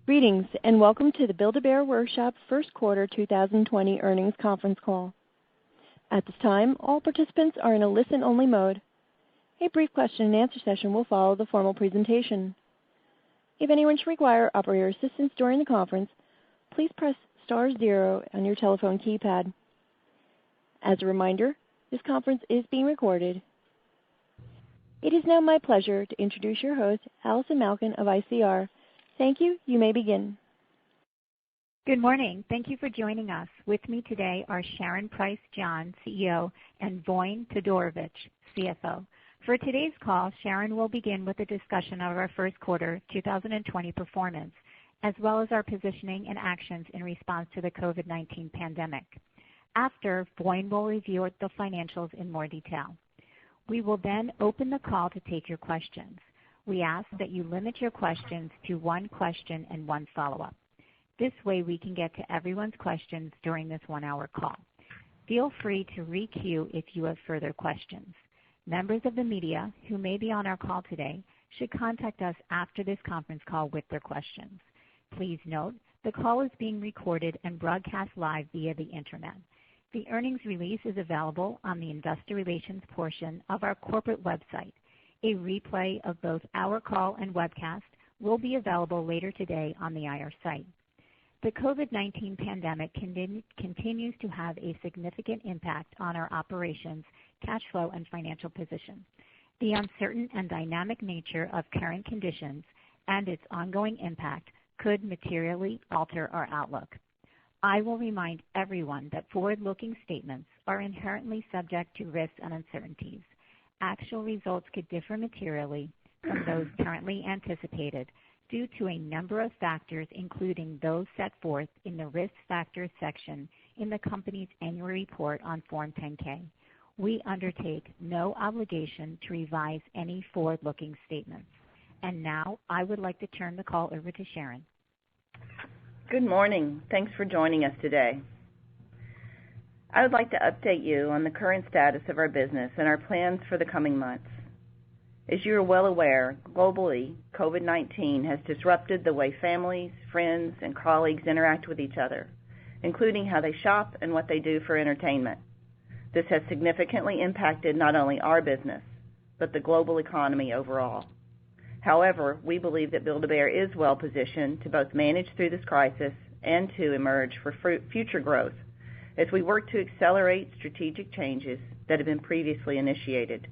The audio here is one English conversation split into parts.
Greetings, and welcome to the Build-A-Bear Workshop First Quarter 2020 Earnings Conference Call. At this time, all participants are in a listen-only mode. A brief question-and-answer session will follow the formal presentation. If anyone should require operator assistance during the conference, please press star 0 on your telephone keypad. As a reminder, this conference is being recorded. It is now my pleasure to introduce your host, Allison Malkin of ICR. Thank you. You may begin. Good morning. Thank you for joining us. With me today are Sharon Price John, CEO, and Voin Todorovic, CFO. For today's call, Sharon will begin with a discussion of our first quarter 2020 performance, as well as our positioning and actions in response to the COVID-19 pandemic. After, Voin will review the financials in more detail. We will then open the call to take your questions. We ask that you limit your questions to one question and one follow-up. This way we can get to everyone's questions during this one-hour call. Feel free to re-queue if you have further questions. Members of the media who may be on our call today should contact us after this conference call with their questions. Please note, the call is being recorded and broadcast live via the Internet. The earnings release is available on the Investor Relations portion of our corporate website. A replay of both our call and webcast will be available later today on the IR site. The COVID-19 pandemic continues to have a significant impact on our operations, cash flow, and financial position. The uncertain and dynamic nature of current conditions and its ongoing impact could materially alter our outlook. I will remind everyone that forward-looking statements are inherently subject to risks and uncertainties. Actual results could differ materially from those currently anticipated due to a number of factors, including those set forth in the Risk Factors section in the company's annual report on Form 10-K. We undertake no obligation to revise any forward-looking statements. And now, I would like to turn the call over to Sharon. Good morning. Thanks for joining us today. I would like to update you on the current status of our business and our plans for the coming months. As you are well aware, globally, COVID-19 has disrupted the way families, friends, and colleagues interact with each other, including how they shop and what they do for entertainment. This has significantly impacted not only our business, but the global economy overall. However, we believe that Build-A-Bear is well positioned to both manage through this crisis and to emerge for future growth as we work to accelerate strategic changes that have been previously initiated.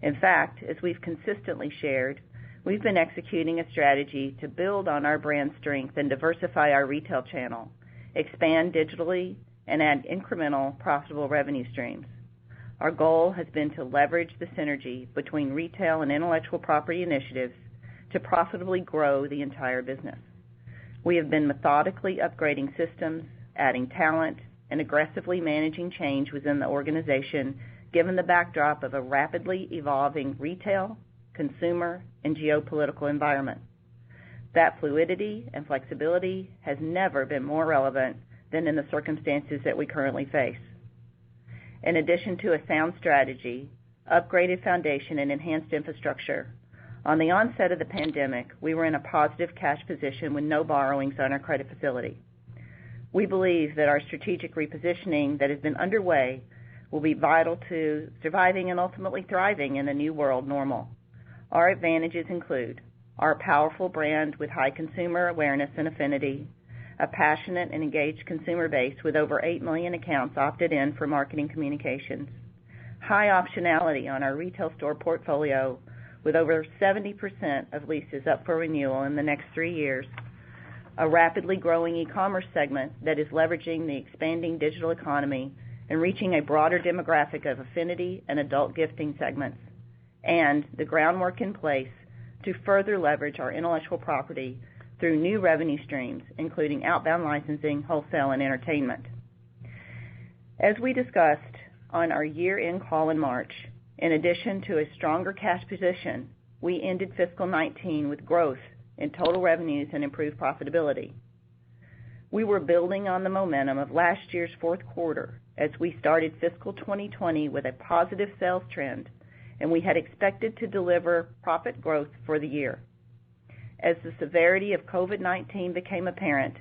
In fact, as we've consistently shared, we've been executing a strategy to build on our brand strength and diversify our retail channel, expand digitally, and add incremental profitable revenue streams. Our goal has been to leverage the synergy between retail and intellectual property initiatives to profitably grow the entire business. We have been methodically upgrading systems, adding talent, and aggressively managing change within the organization given the backdrop of a rapidly evolving retail, consumer, and geopolitical environment. That fluidity and flexibility has never been more relevant than in the circumstances that we currently face. In addition to a sound strategy, upgraded foundation, and enhanced infrastructure, on the onset of the pandemic, we were in a positive cash position with no borrowings on our credit facility. We believe that our strategic repositioning that has been underway will be vital to surviving and ultimately thriving in a new world normal. Our advantages include our powerful brand with high consumer awareness and affinity, a passionate and engaged consumer base with over 8 million accounts opted in for marketing communications, high optionality on our retail store portfolio with over 70% of leases up for renewal in the next 3 years, a rapidly growing e-commerce segment that is leveraging the expanding digital economy and reaching a broader demographic of affinity and adult gifting segments, and the groundwork in place to further leverage our intellectual property through new revenue streams, including outbound licensing, wholesale, and entertainment. As we discussed on our year-end call in March, in addition to a stronger cash position, we ended fiscal 19 with growth in total revenues and improved profitability. We were building on the momentum of last year's fourth quarter as we started fiscal 2020 with a positive sales trend, and we had expected to deliver profit growth for the year. As the severity of COVID-19 became apparent,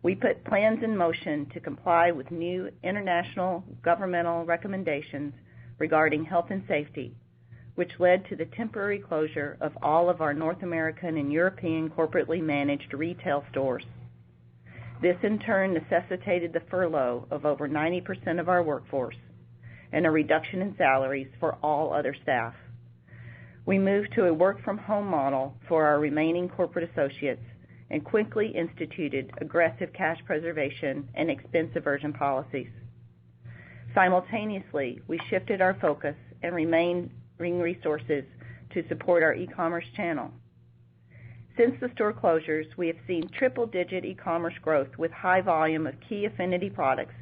we put plans in motion to comply with new international governmental recommendations regarding health and safety, which led to the temporary closure of all of our North American and European corporately managed retail stores. This in turn necessitated the furlough of over 90% of our workforce and a reduction in salaries for all other staff. We moved to a work-from-home model for our remaining corporate associates and quickly instituted aggressive cash preservation and expense aversion policies. Simultaneously, we shifted our focus and remaining resources to support our e-commerce channel. Since the store closures, we have seen triple-digit e-commerce growth with high volume of key affinity products,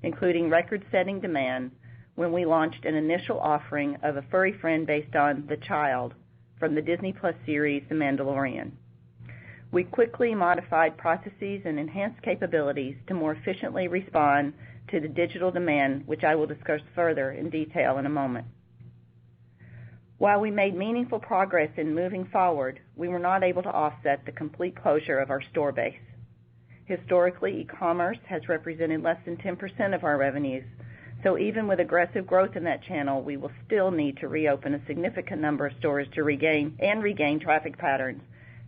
including record-setting demand when we launched an initial offering of a furry friend based on The Child from the Disney Plus series The Mandalorian. We quickly modified processes and enhanced capabilities to more efficiently respond to the digital demand, which I will discuss further in detail in a moment. While we made meaningful progress in moving forward, we were not able to offset the complete closure of our store base. Historically, e-commerce has represented less than 10% of our revenues, so even with aggressive growth in that channel, we will still need to reopen a significant number of stores to regain traffic patterns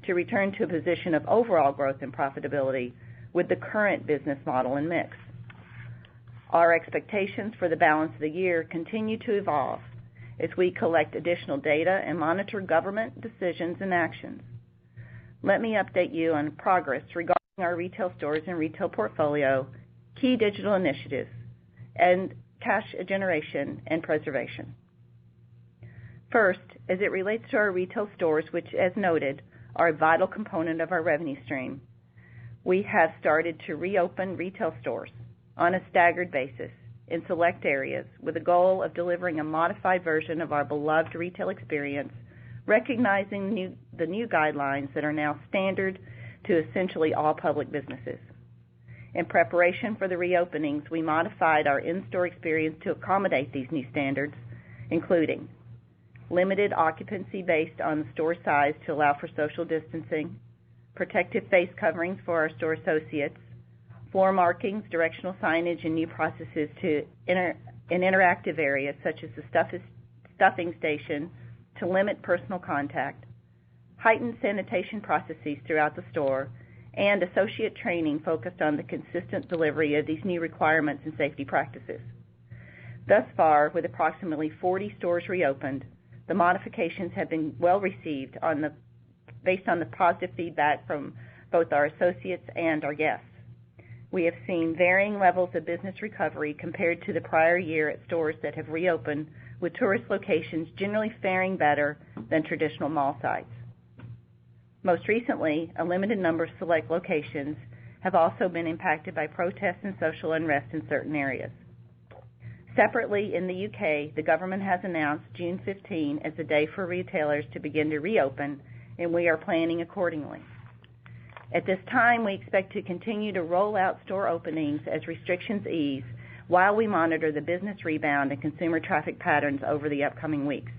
to return to a position of overall growth and profitability with the current business model and mix. Our expectations for the balance of the year continue to evolve as we collect additional data and monitor government decisions and actions. Let me update you on progress regarding our retail stores and retail portfolio, key digital initiatives, and cash generation and preservation. First, as it relates to our retail stores, which, as noted, are a vital component of our revenue stream, we have started to reopen retail stores on a staggered basis in select areas with the goal of delivering a modified version of our beloved retail experience, recognizing the new guidelines that are now standard to essentially all public businesses. In preparation for the reopenings, we modified our in-store experience to accommodate these new standards, including limited occupancy based on the store size to allow for social distancing, protective face coverings for our store associates, floor markings, directional signage, and new processes in interactive areas such as the stuffing station to limit personal contact, heightened sanitation processes throughout the store, and associate training focused on the consistent delivery of these new requirements and safety practices. Thus far, with approximately 40 stores reopened, the modifications have been well received based on the positive feedback from both our associates and our guests. We have seen varying levels of business recovery compared to the prior year at stores that have reopened, with tourist locations generally faring better than traditional mall sites. Most recently, a limited number of select locations have also been impacted by protests and social unrest in certain areas. Separately, in the UK, the government has announced June 15 as a day for retailers to begin to reopen, and we are planning accordingly. At this time, we expect to continue to roll out store openings as restrictions ease while we monitor the business rebound and consumer traffic patterns over the upcoming weeks.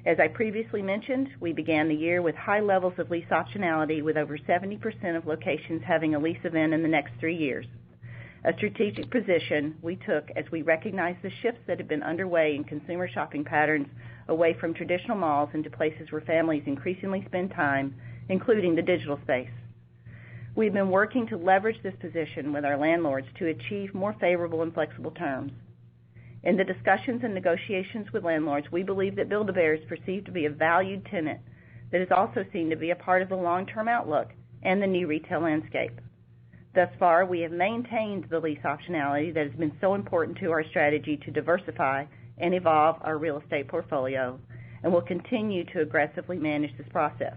As I previously mentioned, we began the year with high levels of lease optionality, with over 70% of locations having a lease event in the next 3 years. A strategic position we took as we recognized the shifts that have been underway in consumer shopping patterns away from traditional malls into places where families increasingly spend time, including the digital space. We've been working to leverage this position with our landlords to achieve more favorable and flexible terms. In the discussions and negotiations with landlords, we believe that Build-A-Bear is perceived to be a valued tenant that is also seen to be a part of the long-term outlook and the new retail landscape. Thus far, we have maintained the lease optionality that has been so important to our strategy to diversify and evolve our real estate portfolio, and will continue to aggressively manage this process.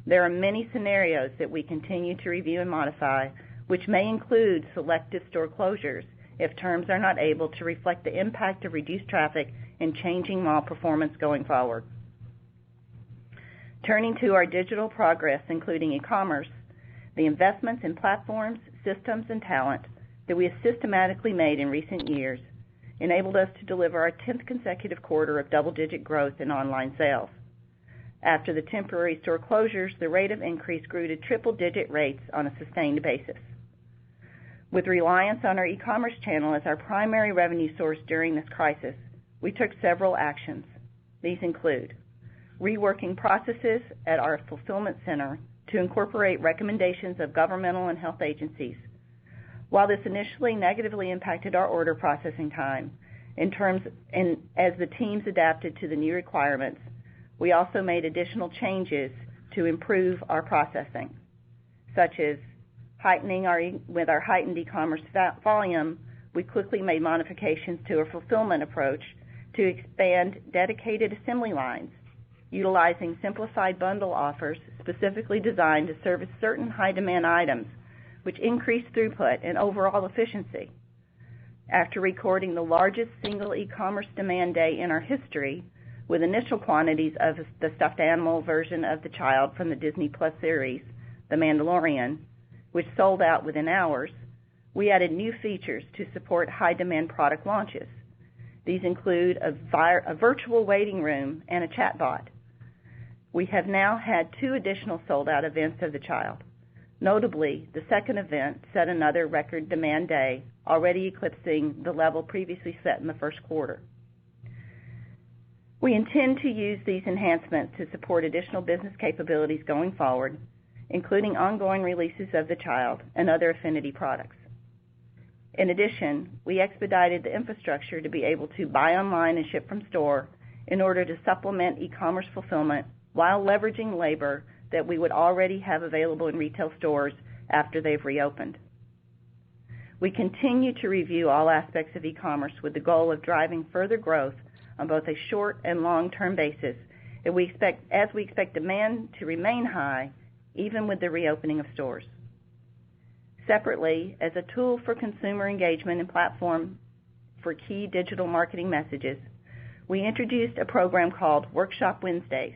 There are many scenarios that we continue to review and modify, which may include selective store closures if terms are not able to reflect the impact of reduced traffic and changing mall performance going forward. Turning to our digital progress, including e-commerce, the investments in platforms, systems, and talent that we have systematically made in recent years enabled us to deliver our 10th consecutive quarter of double-digit growth in online sales. After the temporary store closures, the rate of increase grew to triple-digit rates on a sustained basis. With reliance on our e-commerce channel as our primary revenue source during this crisis, we took several actions. These include reworking processes at our fulfillment center to incorporate recommendations of governmental and health agencies. While this initially negatively impacted our order processing time, as the teams adapted to the new requirements, we also made additional changes to improve our processing, such as with our heightened e-commerce volume, we quickly made modifications to our fulfillment approach to expand dedicated assembly lines, utilizing simplified bundle offers specifically designed to service certain high-demand items, which increased throughput and overall efficiency. After recording the largest single e-commerce demand day in our history, with initial quantities of the stuffed animal version of the child from the Disney Plus series, The Mandalorian, which sold out within hours, we added new features to support high-demand product launches. These include a virtual waiting room and a chatbot. We have now had 2 additional sold-out events of the child. Notably, the second event set another record demand day, already eclipsing the level previously set in the first quarter. We intend to use these enhancements to support additional business capabilities going forward, including ongoing releases of the child and other affinity products. In addition, we expedited the infrastructure to be able to buy online and ship from store in order to supplement e-commerce fulfillment while leveraging labor that we would already have available in retail stores after they've reopened. We continue to review all aspects of e-commerce with the goal of driving further growth on both a short and long-term basis, as we expect demand to remain high even with the reopening of stores. Separately, as a tool for consumer engagement and platform for key digital marketing messages, we introduced a program called Workshop Wednesdays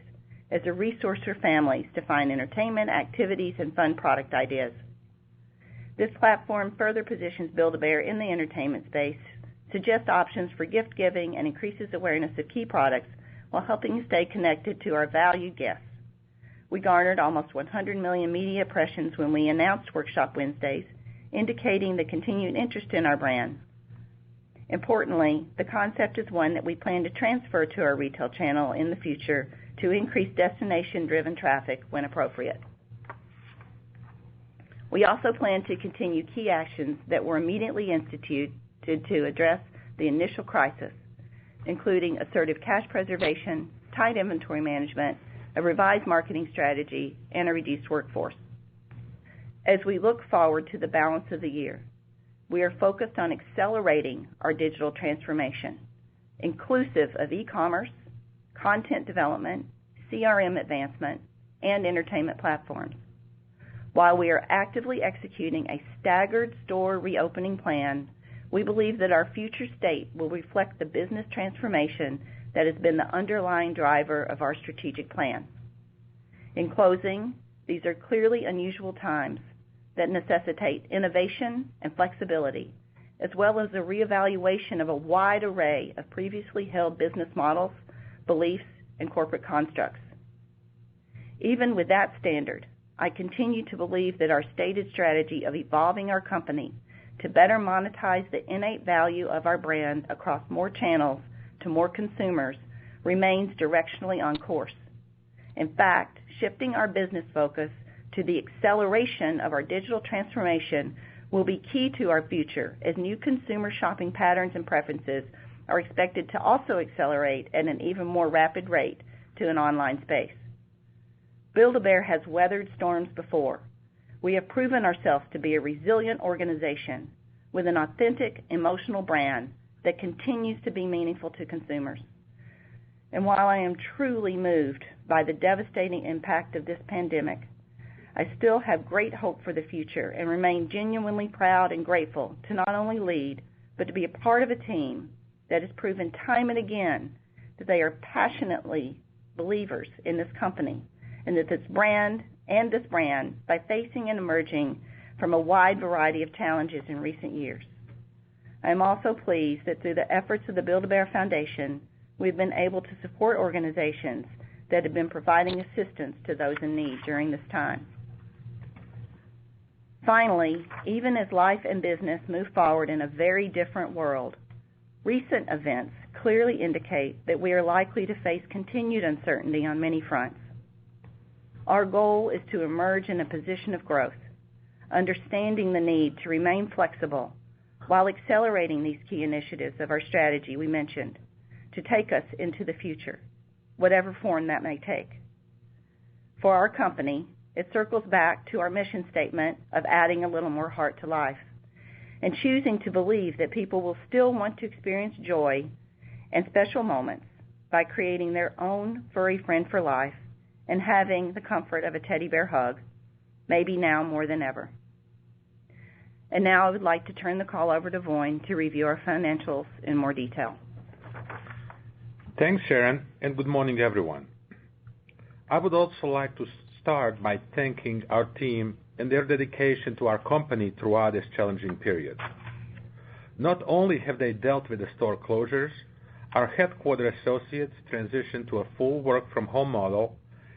as a resource for families to find entertainment, activities, and fun product ideas. This platform further positions Build-A-Bear in the entertainment space, suggests options for gift giving, and increases awareness of key products while helping stay connected to our valued guests. We garnered almost 100 million media impressions when we announced Workshop Wednesdays, indicating the continued interest in our brand. Importantly, the concept is one that we plan to transfer to our retail channel in the future to increase destination-driven traffic when appropriate. We also plan to continue key actions that were immediately instituted to address the initial crisis, including assertive cash preservation, tight inventory management, a revised marketing strategy, and a reduced workforce. As we look forward to the balance of the year, we are focused on accelerating our digital transformation, inclusive of e-commerce, content development, CRM advancement, and entertainment platforms. While we are actively executing a staggered store reopening plan, we believe that our future state will reflect the business transformation that has been the underlying driver of our strategic plan. In closing, these are clearly unusual times that necessitate innovation and flexibility, as well as a reevaluation of a wide array of previously held business models, beliefs, and corporate constructs. Even with that standard, I continue to believe that our stated strategy of evolving our company to better monetize the innate value of our brand across more channels to more consumers remains directionally on course. In fact, shifting our business focus to the acceleration of our digital transformation will be key to our future, as new consumer shopping patterns and preferences are expected to also accelerate at an even more rapid rate to an online space. Build-A-Bear has weathered storms before. We have proven ourselves to be a resilient organization with an authentic, emotional brand that continues to be meaningful to consumers. And while I am truly moved by the devastating impact of this pandemic, I still have great hope for the future and remain genuinely proud and grateful to not only lead, but to be a part of a team that has proven time and again that they are passionately believers in this company and that this brand, by facing and emerging from a wide variety of challenges in recent years. I am also pleased that through the efforts of the Build-A-Bear Foundation, we've been able to support organizations that have been providing assistance to those in need during this time. Finally, even as life and business move forward in a very different world, recent events clearly indicate that we are likely to face continued uncertainty on many fronts. Our goal is to emerge in a position of growth, understanding the need to remain flexible while accelerating these key initiatives of our strategy we mentioned to take us into the future, whatever form that may take. For our company, it circles back to our mission statement of adding a little more heart to life and choosing to believe that people will still want to experience joy and special moments by creating their own furry friend for life and having the comfort of a teddy bear hug, maybe now more than ever. And now I would like to turn the call over to Voin to review our financials in more detail. Thanks, Sharon, and good morning, everyone. I would also like to start by thanking our team and their dedication to our company throughout this challenging period. Not only have they dealt with the store closures, our headquarters associates transitioned to a full work-from-home model,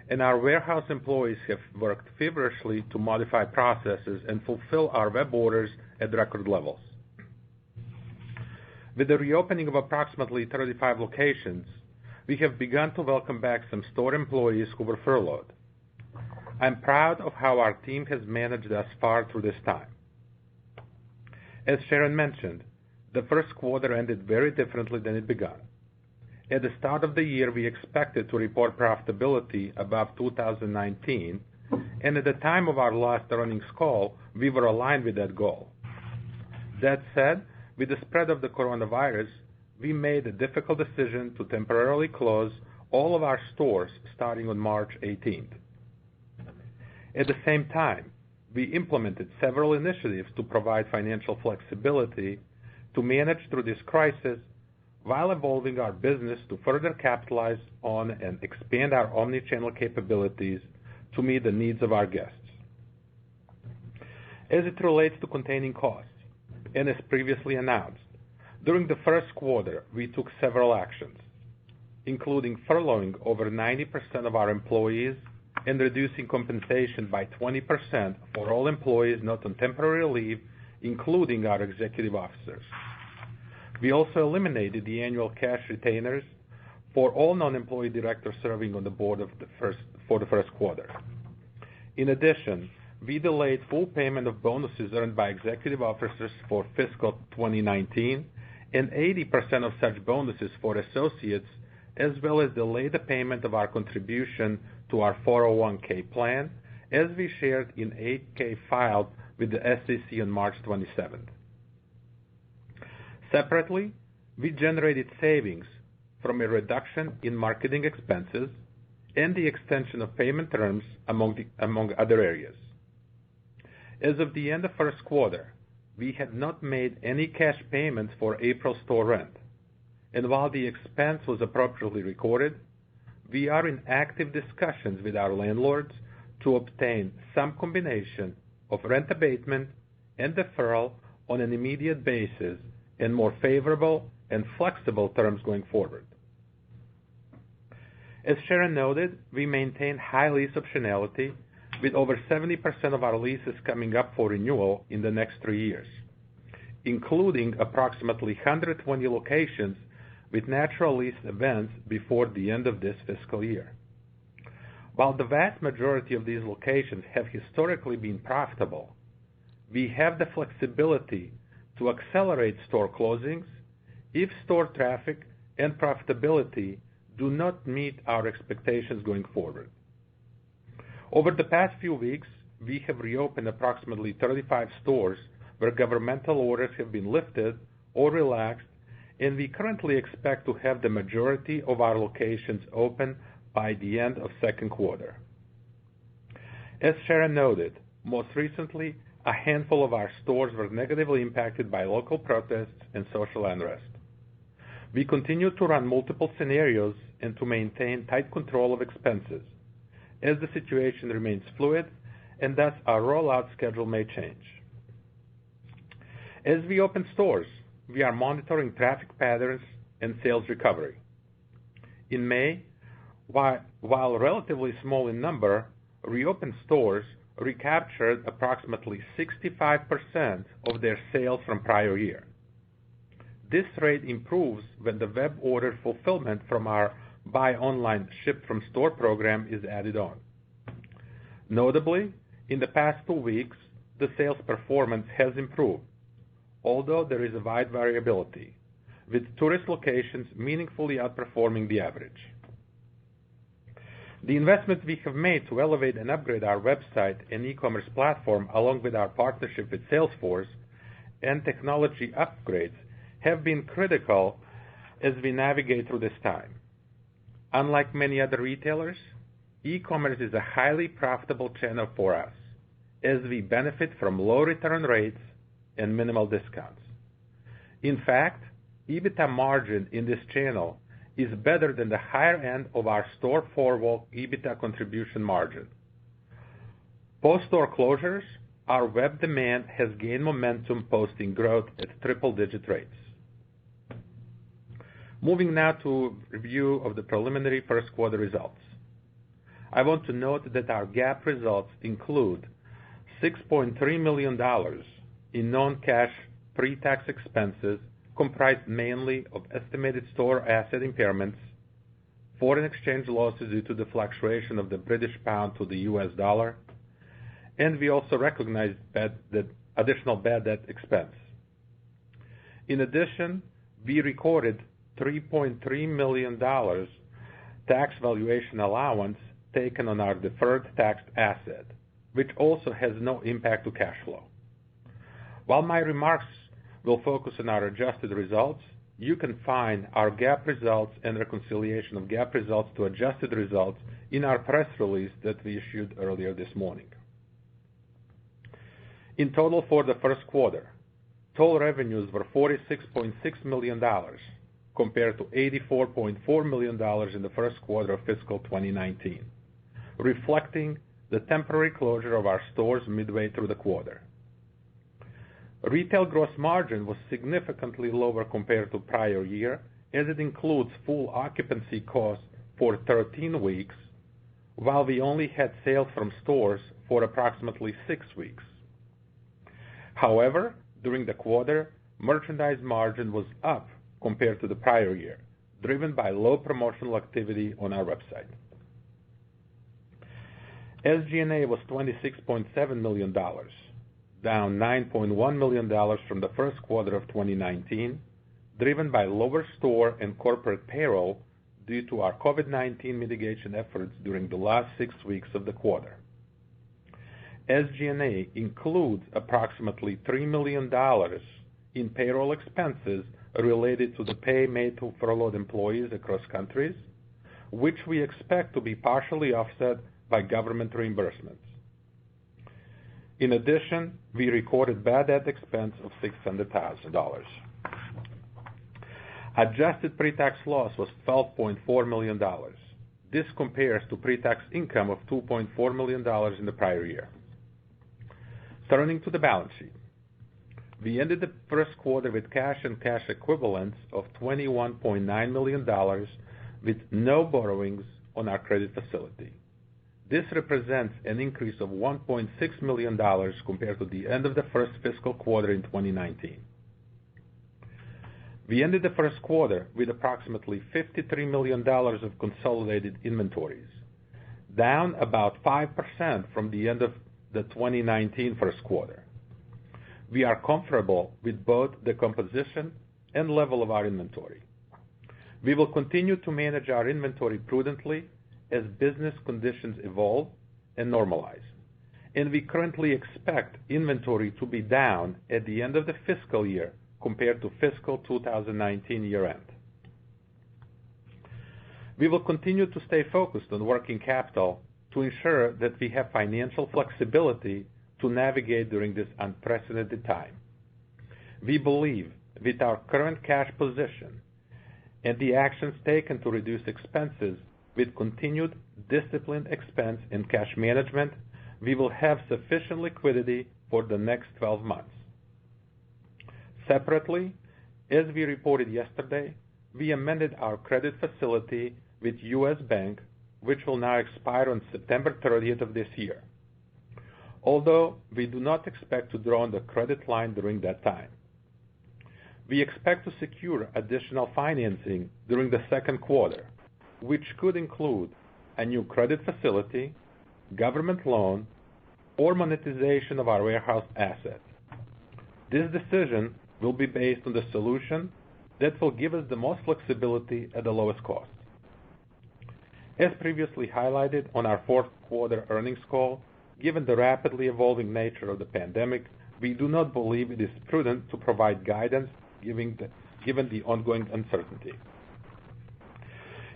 and our warehouse employees have worked feverishly to modify processes and fulfill our web orders at record levels. With the reopening of approximately 35 locations, we have begun to welcome back some store employees who were furloughed. I'm proud of how our team has managed thus far through this time. As Sharon mentioned, the first quarter ended very differently than it began. At the start of the year, we expected to report profitability above 2019, and at the time of our last earnings call, we were aligned with that goal. That said, with the spread of the coronavirus, we made a difficult decision to temporarily close all of our stores starting on March 18th. At the same time, we implemented several initiatives to provide financial flexibility to manage through this crisis while evolving our business to further capitalize on and expand our omnichannel capabilities to meet the needs of our guests. As it relates to containing costs, and as previously announced, during the first quarter, we took several actions, including furloughing over 90% of our employees and reducing compensation by 20% for all employees not on temporary leave, including our executive officers. We also eliminated the annual cash retainers for all non-employee directors serving on the board for the first quarter. In addition, we delayed full payment of bonuses earned by executive officers for fiscal 2019 and 80% of such bonuses for associates, as well as delayed the payment of our contribution to our 401k plan, as we shared in 8K filed with the SEC on March 27th. Separately, we generated savings from a reduction in marketing expenses and the extension of payment terms, among other areas. As of the end of first quarter, we had not made any cash payments for April store rent, and while the expense was appropriately recorded, we are in active discussions with our landlords to obtain some combination of rent abatement and deferral on an immediate basis and more favorable and flexible terms going forward. As Sharon noted, we maintain high lease optionality with over 70% of our leases coming up for renewal in the next 3 years, including approximately 120 locations with natural lease events before the end of this fiscal year. While the vast majority of these locations have historically been profitable, we have the flexibility to accelerate store closings if store traffic and profitability do not meet our expectations going forward. Over the past few weeks, we have reopened approximately 35 stores where governmental orders have been lifted or relaxed, and we currently expect to have the majority of our locations open by the end of second quarter. As Sharon noted, most recently, a handful of our stores were negatively impacted by local protests and social unrest. We continue to run multiple scenarios and to maintain tight control of expenses, as the situation remains fluid, and thus our rollout schedule may change. As we open stores, we are monitoring traffic patterns and sales recovery. In May, While relatively small in number, reopened stores recaptured approximately 65% of their sales from prior year. This rate improves when the web order fulfillment from our Buy Online, Ship from Store program is added on. Notably, in the past 2 weeks, the sales performance has improved, although there is a wide variability, with tourist locations meaningfully outperforming the average. The investments we have made to elevate and upgrade our website and e-commerce platform, along with our partnership with Salesforce and technology upgrades, have been critical as we navigate through this time. Unlike many other retailers, e-commerce is a highly profitable channel for us, as we benefit from low return rates and minimal discounts. In fact, EBITDA margin in this channel is better than the higher end of our store four-wall EBITDA contribution margin. Post-store closures, our web demand has gained momentum, posting growth at triple-digit rates. Moving now to review of the preliminary first quarter results. I want to note that our GAAP results include $6.3 million in non-cash pre-tax expenses, comprised mainly of estimated store asset impairments, foreign exchange losses due to the fluctuation of the British pound to the US dollar, and we also recognized additional bad debt expense. In addition, we recorded $3.3 million tax valuation allowance taken on our deferred tax asset, which also has no impact to cash flow. While my remarks will focus on our adjusted results, you can find our GAAP results and reconciliation of GAAP results to adjusted results in our press release that we issued earlier this morning. In total for the first quarter, total revenues were $46.6 million compared to $84.4 million in the first quarter of fiscal 2019, reflecting the temporary closure of our stores midway through the quarter. Retail gross margin was significantly lower compared to prior year, as it includes full occupancy costs for 13 weeks, while we only had sales from stores for approximately 6 weeks. However, during the quarter, merchandise margin was up compared to the prior year, driven by low promotional activity on our website. SG&A was $26.7 million, down $9.1 million from the first quarter of 2019, driven by lower store and corporate payroll due to our COVID-19 mitigation efforts during the last 6 weeks of the quarter. SG&A includes approximately $3 million in payroll expenses related to the pay made to furloughed employees across countries, which we expect to be partially offset by government reimbursements. In addition, we recorded bad debt expense of $600,000. Adjusted pre-tax loss was $12.4 million. This compares to pre-tax income of $2.4 million in the prior year. Turning to the balance sheet. We ended the first quarter with cash and cash equivalents of $21.9 million with no borrowings on our credit facility. This represents an increase of $1.6 million compared to the end of the first fiscal quarter in 2019. We ended the first quarter with approximately $53 million of consolidated inventories, down about 5% from the end of the 2019 first quarter. We are comfortable with both the composition and level of our inventory. We will continue to manage our inventory prudently as business conditions evolve and normalize, and we currently expect inventory to be down at the end of the fiscal year compared to fiscal 2019 year-end. We will continue to stay focused on working capital to ensure that we have financial flexibility to navigate during this unprecedented time. We believe with our current cash position and the actions taken to reduce expenses with continued disciplined expense and cash management, we will have sufficient liquidity for the next 12 months. Separately, as we reported yesterday, we amended our credit facility with U.S. Bank which will now expire on September 30th of this year. Although we do not expect to draw on the credit line during that time. We expect to secure additional financing during the second quarter, which could include a new credit facility, government loan, or monetization of our warehouse asset. This decision will be based on the solution that will give us the most flexibility at the lowest cost. As previously highlighted on our fourth quarter earnings call, given the rapidly evolving nature of the pandemic, we do not believe it is prudent to provide guidance given the ongoing uncertainty.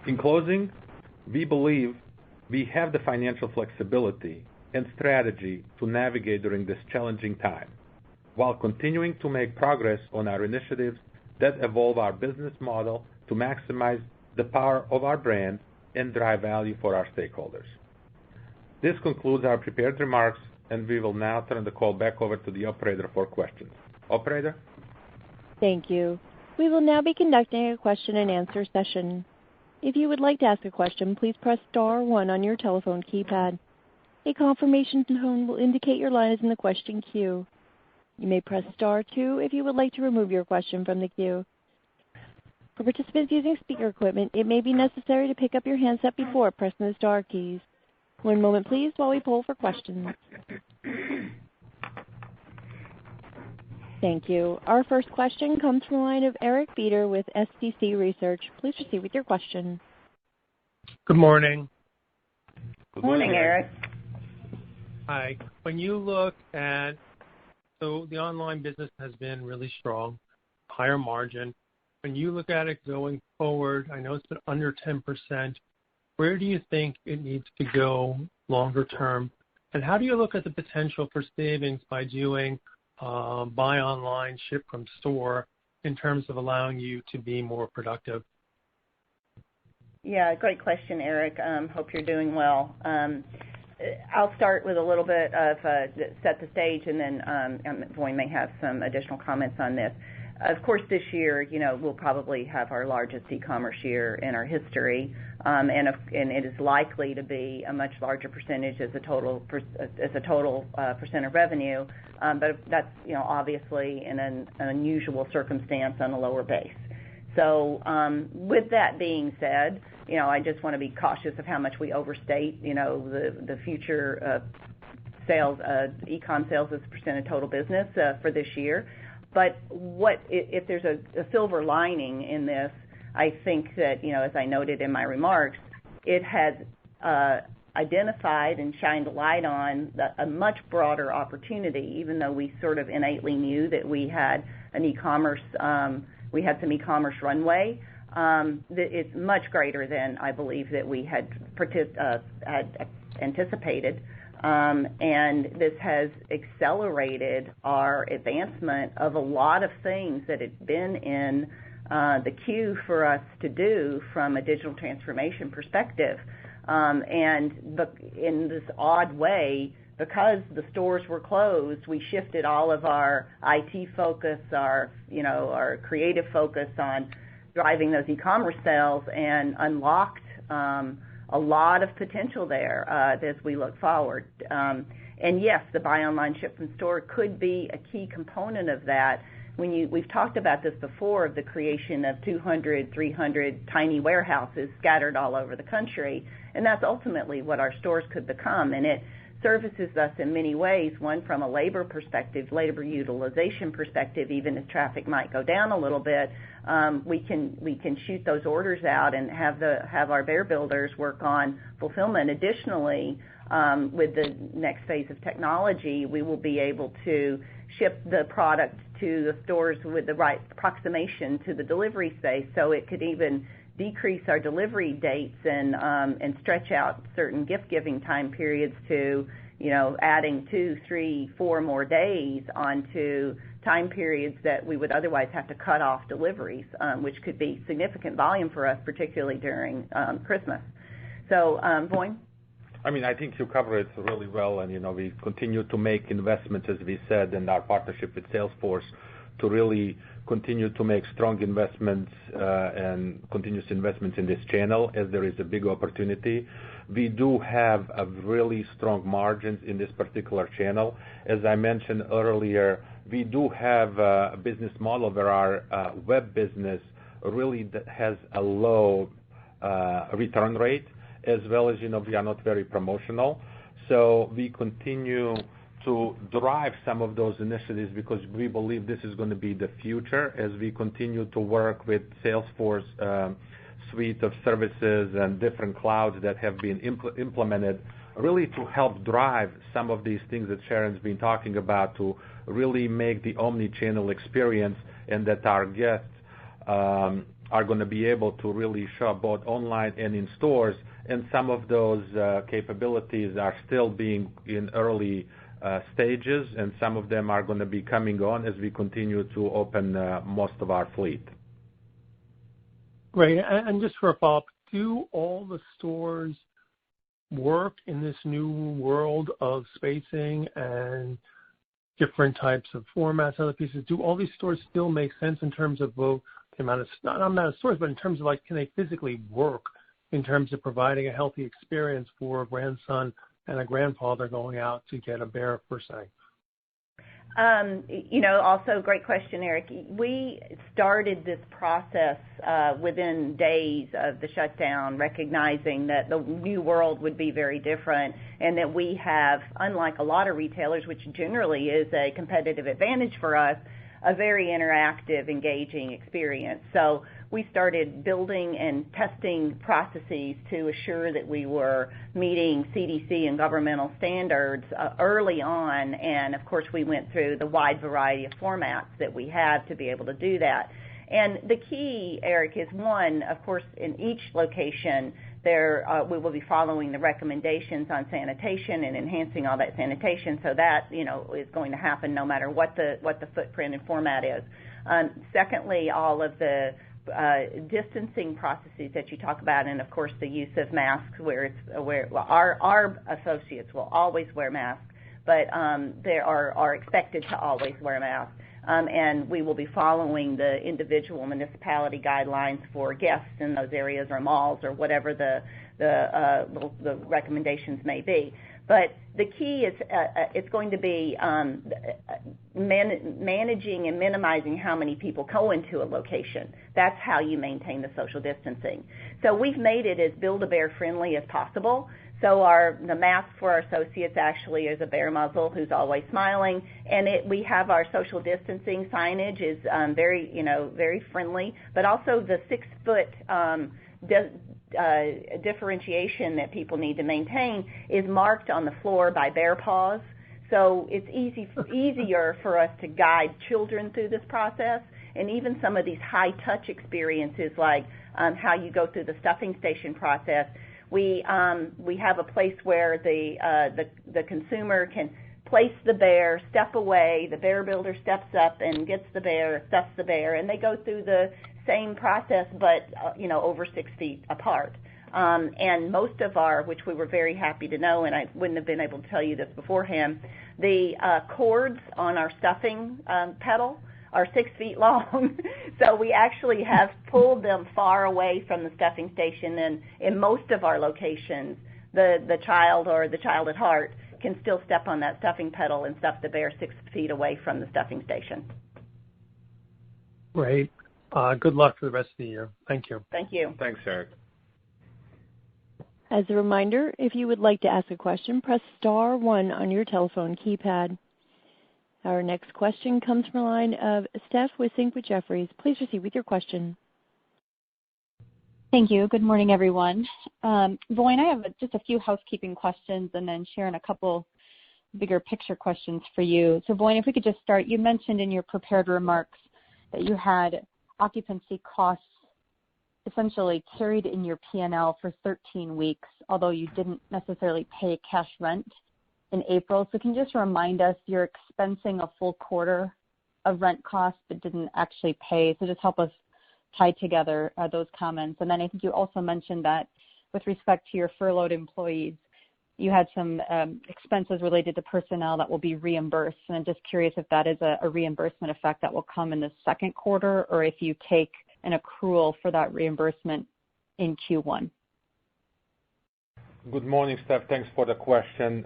In closing, we believe we have the financial flexibility and strategy to navigate during this challenging time, while continuing to make progress on our initiatives that evolve our business model to maximize the power of our brand and drive value for our stakeholders. This concludes our prepared remarks, and we will now turn the call back over to the operator for questions. Operator? Thank you. We will now be conducting a question-and-answer session. If you would like to ask a question, please press star one on your telephone keypad. A confirmation tone will indicate your line is in the question queue. You may press star two if you would like to remove your question from the queue. For participants using speaker equipment, it may be necessary to pick up your handset before pressing the star keys. One moment, please, while we poll for questions. Thank you. Our first question comes from the line of Eric Beder with SCC Research. Please proceed with your question. Good morning. Good morning, Eric. Hi. When you look at, so the online business has been really strong, higher margin. When you look at it going forward, I know it's been under 10%. Where do you think it needs to go longer term? And how do you look at the potential for savings by doing buy online, ship from store in terms of allowing you to be more productive? Yeah, great question, Eric. Hope you're doing well. I'll start with a little bit of set the stage, and then Voin may have some additional comments on this. Of course, this year, we'll probably have our largest e-commerce year in our history, and it is likely to be a much larger percentage as a total percent of revenue. But that's obviously in an unusual circumstance on a lower base. So with that being said, I just want to be cautious of how much we overstate the future sales, e-com sales as a percent of total business for this year. But if there's a silver lining in this, I think that, as I noted in my remarks, it has identified and shined a light on a much broader opportunity, even though we sort of innately knew that we had some e-commerce runway. It's much greater than I believe that we had anticipated. And this has accelerated our advancement of a lot of things that had been in the queue for us to do from a digital transformation perspective. And in this odd way, because the stores were closed, we shifted all of our IT focus, our creative focus on driving those e-commerce sales, and unlocked a lot of potential there as we look forward. And yes, the buy online, ship from store could be a key component of that. We've talked about this before, of the creation of 200, 300 tiny warehouses scattered all over the country, and that's ultimately what our stores could become. And it services us in many ways. One, from a labor perspective, labor utilization perspective, even if traffic might go down a little bit, we can shoot those orders out and have our bear builders work on fulfillment. Additionally, with the next phase of technology, we will be able to ship the product to the stores with the right approximation to the delivery space, so it could even decrease our delivery dates and stretch out certain gift-giving time periods to, adding 2, 3, 4 more days onto time periods that we would otherwise have to cut off deliveries, which could be significant volume for us, particularly during Christmas. So, Voin? I think you covered it really well, and we continue to make investments, as we said, in our partnership with Salesforce to really continue to make strong investments and continuous investments in this channel, as there is a big opportunity. we do have a really strong margins in this particular channel. As I mentioned earlier, we do have a business model where our web business really has a low return rate, as well as, we are not very promotional. So we continue to drive some of those initiatives because we believe this is going to be the future as we continue to work with Salesforce suite of services and different clouds that have been implemented really to help drive some of these things that Sharon's been talking about to really make the omni-channel experience, and that our guests are going to be able to really shop both online and in stores. And some of those capabilities are still being in early stages, and some of them are going to be coming on as we continue to open most of our fleet. Great. And just for a follow-up, do all the stores work in this new world of spacing and different types of formats, other pieces? Do all these stores still make sense in terms of both the amount of stores, but in terms of can they physically work in terms of providing a healthy experience for a grandson and a grandfather going out to get a bear per se? Also great question, Eric. We started this process within days of the shutdown, recognizing that the new world would be very different, and that we have, unlike a lot of retailers, which generally is a competitive advantage for us, a very interactive, engaging experience. So we started building and testing processes to assure that we were meeting CDC and governmental standards early on, and of course we went through the wide variety of formats that we have to be able to do that. And the key, Eric, is one, of course, in each location we will be following the recommendations on sanitation and enhancing all that sanitation, so that is going to happen no matter what the footprint and format is. Secondly, all of the distancing processes that you talk about, and of course the use of masks, where our associates will always wear masks, but they are expected to always wear masks. And we will be following the individual municipality guidelines for guests in those areas or malls or whatever the recommendations may be. But the key is it's going to be managing and minimizing how many people go into a location. That's how you maintain the social distancing. So we've made it as Build-A-Bear friendly as possible. So the mask for our associates actually is a bear muzzle who's always smiling, and we have our social distancing signage is very friendly, but also the 6-foot differentiation that people need to maintain is marked on the floor by bear paws. So it's easier for us to guide children through this process, and even some of these high-touch experiences like how you go through the stuffing station process. We have a place where the consumer can place the bear, step away, the bear builder steps up and gets the bear, stuffs the bear, and they go through the same process but over 6 feet apart. And most of which we were very happy to know, and I wouldn't have been able to tell you this beforehand, the cords on our stuffing pedal are 6 feet long. So we actually have pulled them far away from the stuffing station, and in most of our locations, the child or the child at heart can still step on that stuffing pedal and stuff the bear 6 feet away from the stuffing station. Great. Good luck for the rest of the year. Thank you. Thank you. Thanks, Eric. As a reminder, if you would like to ask a question, press star 1 on your telephone keypad. Our next question comes from the line of Steph Wissink with Jefferies. Please proceed with your question. Thank you. Good morning, everyone. Voin, I have just a few housekeeping questions, and then Sharon, a couple bigger picture questions for you. So Voin, if we could just start, you mentioned in your prepared remarks that you had occupancy costs essentially carried in your P&L for 13 weeks, although you didn't necessarily pay cash rent in April. So can you just remind us, you're expensing a full quarter of rent costs but didn't actually pay. So just help us tie together those comments. And then I think you also mentioned that with respect to your furloughed employees, you had some expenses related to personnel that will be reimbursed. And I'm just curious if that is a reimbursement effect that will come in the second quarter, or if you take an accrual for that reimbursement in Q1. Good morning, Steph. Thanks for the question.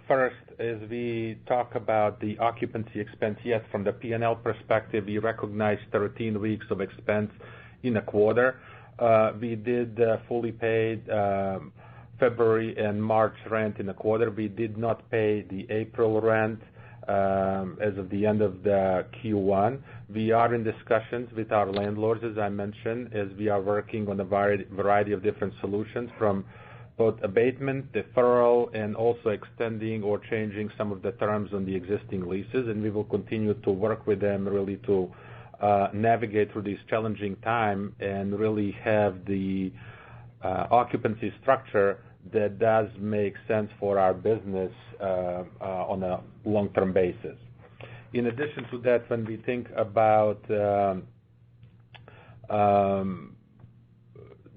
First, as we talk about the occupancy expense, yes, from the P&L perspective, we recognize 13 weeks of expense in a quarter. We did fully pay February and March rent in a quarter. We did not pay the April rent as of the end of the Q1. We are in discussions with our landlords, as I mentioned, as we are working on a variety of different solutions from both abatement, deferral, and also extending or changing some of the terms on the existing leases. And we will continue to work with them really to navigate through this challenging time and really have the occupancy structure that does make sense for our business on a long-term basis. In addition to that, when we think about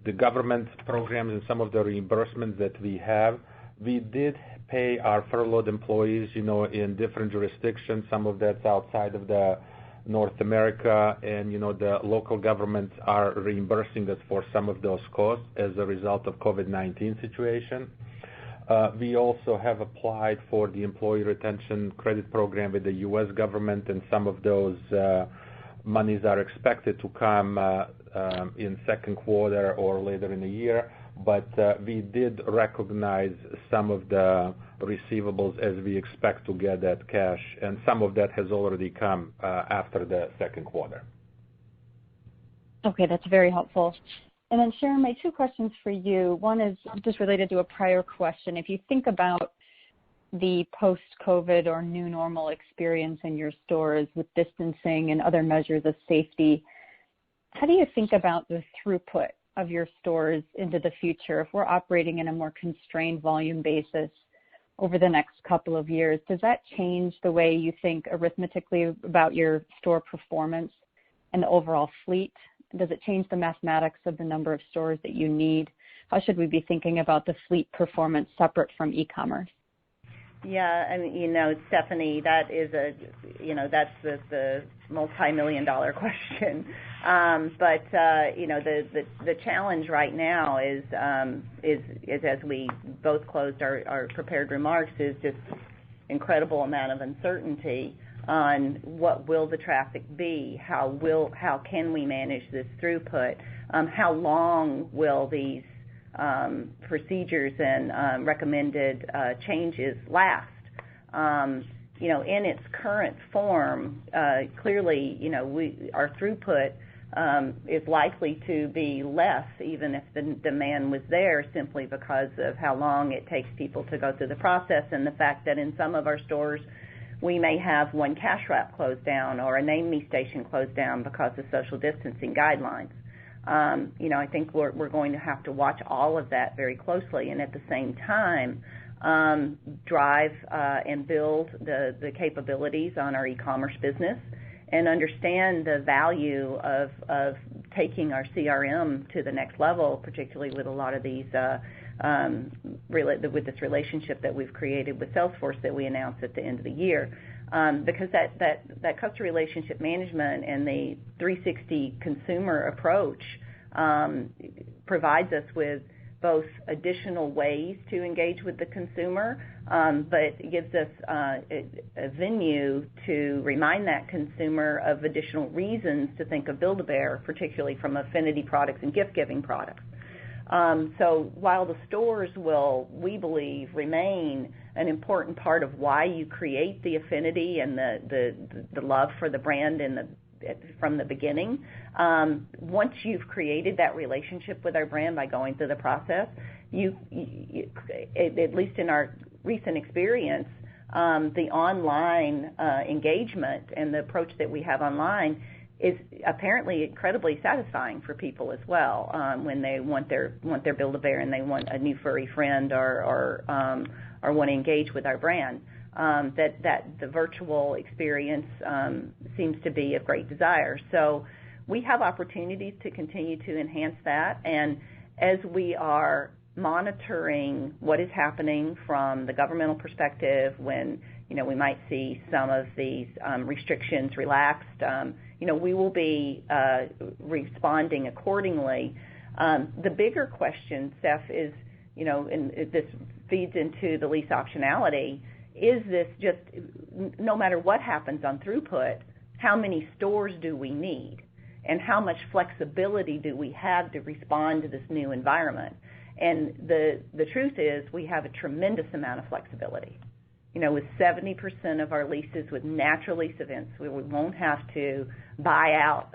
the government programs and some of the reimbursements that we have, we did pay our furloughed employees, in different jurisdictions. Some of that's outside of the North America, and the local governments are reimbursing us for some of those costs as a result of COVID-19 situation. We also have applied for the Employee Retention Credit Program with the U.S. government, and some of those monies are expected to come in second quarter or later in the year. But we did recognize some of the receivables as we expect to get that cash, and some of that has already come after the second quarter. Okay, that's very helpful. And then Sharon, my two questions for you. One is just related to a prior question. If you think about the post-COVID or new normal experience in your stores with distancing and other measures of safety, how do you think about the throughput of your stores into the future? If we're operating in a more constrained volume basis over the next couple of years, does that change the way you think arithmetically about your store performance and the overall fleet? Does it change the mathematics of the number of stores that you need? How should we be thinking about the fleet performance separate from e-commerce? Yeah, I mean, Stephanie, that is that's the multi-million-dollar question. But the challenge right now is as we both closed our prepared remarks, is just incredible amount of uncertainty on what will the traffic be, how can we manage this throughput, how long will these procedures and recommended changes last. In its current form, clearly, our throughput is likely to be less, even if the demand was there, simply because of how long it takes people to go through the process, and the fact that in some of our stores we may have one cash wrap closed down or a name me station closed down because of social distancing guidelines. I think we're going to have to watch all of that very closely, and at the same time drive and build the capabilities on our e-commerce business and understand the value of taking our CRM to the next level, particularly with a lot of these with this relationship that we've created with Salesforce that we announced at the end of the year. Because that customer relationship management and the 360 consumer approach provides us with both additional ways to engage with the consumer, but gives us a venue to remind that consumer of additional reasons to think of Build-A-Bear, particularly from affinity products and gift-giving products. So while the stores will, we believe, remain an important part of why you create the affinity and the love for the brand from the beginning, once you've created that relationship with our brand by going through the process, you at least in our recent experience, the online engagement and the approach that we have online is apparently incredibly satisfying for people as well, when they want their Build-A-Bear and they want a new furry friend or want to engage with our brand. That the virtual experience seems to be of great desire. So we have opportunities to continue to enhance that, and as we are monitoring what is happening from the governmental perspective, when we might see some of these restrictions relaxed, we will be responding accordingly. The bigger question, Steph, is and this feeds into the lease optionality, is this just, no matter what happens on throughput, how many stores do we need? And how much flexibility do we have to respond to this new environment? And the truth is we have a tremendous amount of flexibility. With 70% of our leases with natural lease events, we won't have to buy out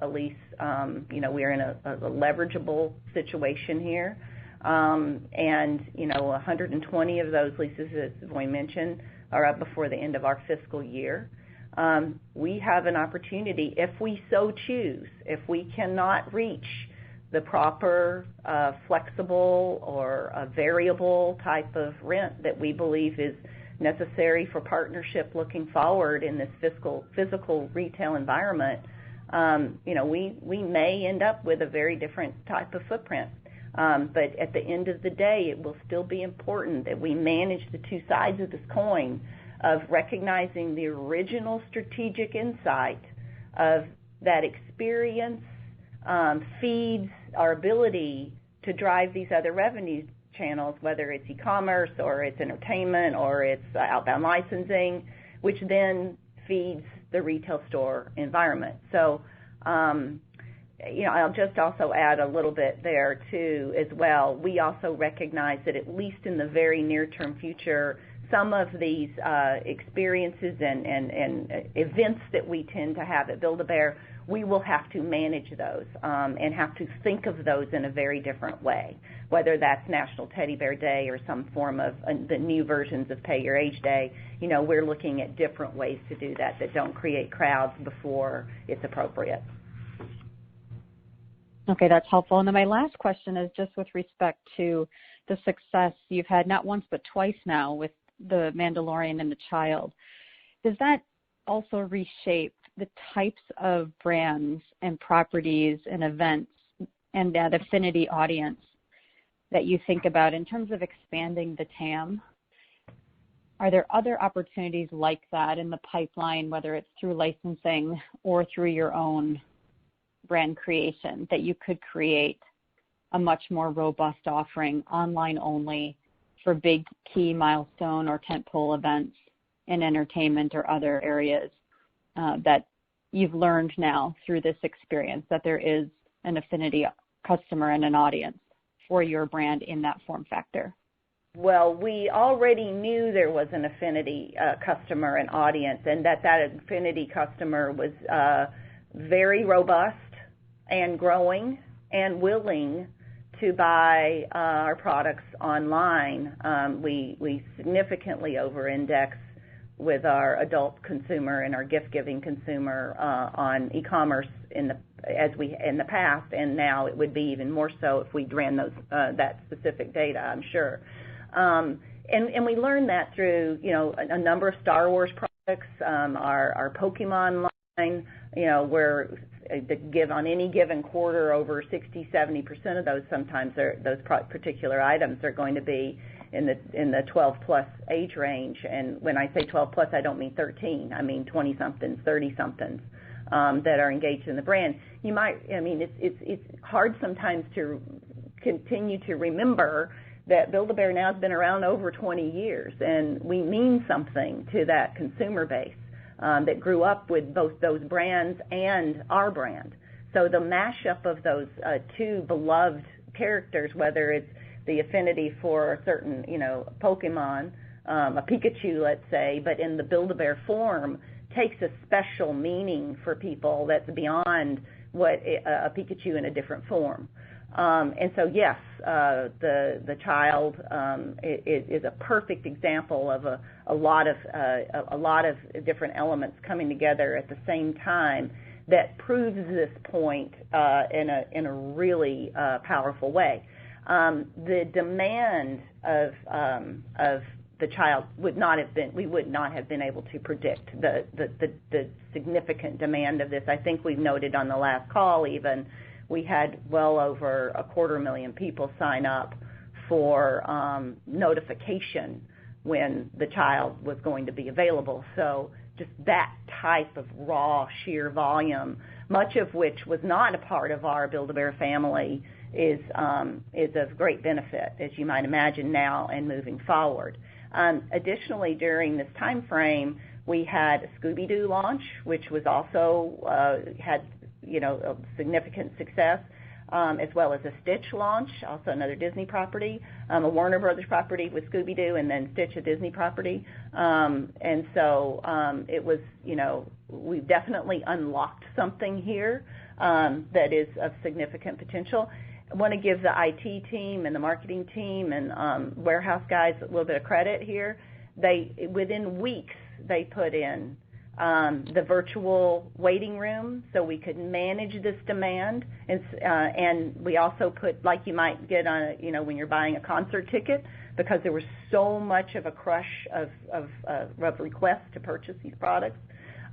a lease. We're in a leverageable situation here. And 120 of those leases, as Voin mentioned, are up before the end of our fiscal year. We have an opportunity, if we so choose, if we cannot reach the proper flexible or variable type of rent that we believe is necessary for partnership looking forward in this physical retail environment, we may end up with a very different type of footprint. But at the end of the day, it will still be important that we manage the two sides of this coin of recognizing the original strategic insight of that experience feeds our ability to drive these other revenue channels, whether it's e-commerce or it's entertainment or it's outbound licensing, which then feeds the retail store environment. So, I'll just also add a little bit there too as well. We also recognize that at least in the very near-term future, some of these experiences and events that we tend to have at Build-A-Bear, we will have to manage those and have to think of those in a very different way, whether that's National Teddy Bear Day or some form of the new versions of Pay Your Age Day. We're looking at different ways to do that don't create crowds before it's appropriate. Okay, that's helpful. And then my last question is just with respect to the success you've had not once but twice now with the Mandalorian and the Child. Does that also reshape the types of brands and properties and events and that affinity audience that you think about in terms of expanding the TAM? Are there other opportunities like that in the pipeline, whether it's through licensing or through your own brand creation, that you could create a much more robust offering online only for big key milestone or tentpole events in entertainment or other areas that you've learned now through this experience that there is an affinity customer and an audience for your brand in that form factor? Well, we already knew there was an affinity customer and audience, and that affinity customer was very robust and growing and willing to buy our products online. We significantly over-index with our adult consumer and our gift-giving consumer on e-commerce in the past, and now it would be even more so if we ran that specific data, I'm sure. And we learned that through a number of Star Wars products, our Pokemon line, where on any given quarter, over 60-70% of those those particular items are going to be in the 12-plus age range. And when I say 12-plus, I don't mean 13. I mean 20-somethings, 30-somethings that are engaged in the brand. It's hard sometimes to continue to remember that Build-A-Bear now has been around over 20 years, and we mean something to that consumer base that grew up with both those brands and our brand. So the mashup of those two beloved characters, whether it's the affinity for a certain, Pokemon, a Pikachu, let's say, but in the Build-A-Bear form, takes a special meaning for people that's beyond what a Pikachu in a different form. And so, yes, the Child is a perfect example of a lot of different elements coming together at the same time that proves this point in a really powerful way. The demand of the Child we would not have been able to predict the significant demand of this. I think we noted on the last call even. We had well over 250,000 people sign up for notification when the Child was going to be available. So just that type of raw, sheer volume, much of which was not a part of our Build-A-Bear family of great benefit, as you might imagine now and moving forward. Additionally, during this time frame, we had a Scooby-Doo launch, which was also had a significant success, as well as a Stitch launch, also another Disney property, a Warner Brothers property with Scooby-Doo, and then Stitch, a Disney property. And so it was, we've definitely unlocked something here that is of significant potential. I want to give the IT team and the marketing team and warehouse guys a little bit of credit here. Within weeks, they put in the virtual waiting room so we could manage this demand. And we also put, like you might get on, when you're buying a concert ticket, because there was so much of a crush of requests to purchase these products.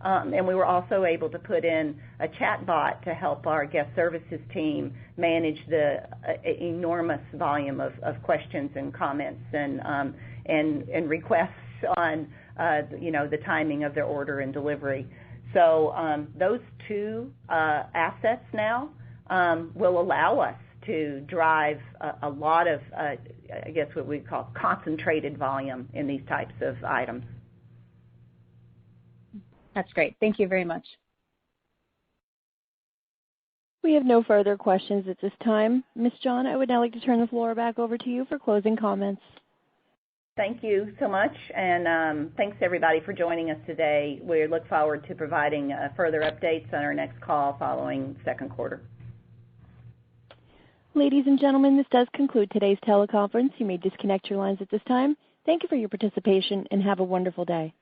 And we were also able to put in a chat bot to help our guest services team manage the enormous volume of questions and comments and requests on the timing of their order and delivery. So those two assets now will allow us to drive a lot of, I guess what we call concentrated volume in these types of items. That's great. Thank you very much. We have no further questions at this time. Ms. John, I would now like to turn the floor back over to you for closing comments. Thank you so much, and thanks everybody for joining us today. We look forward to providing further updates on our next call following second quarter. Ladies and gentlemen, this does conclude today's teleconference. You may disconnect your lines at this time. Thank you for your participation, and have a wonderful day.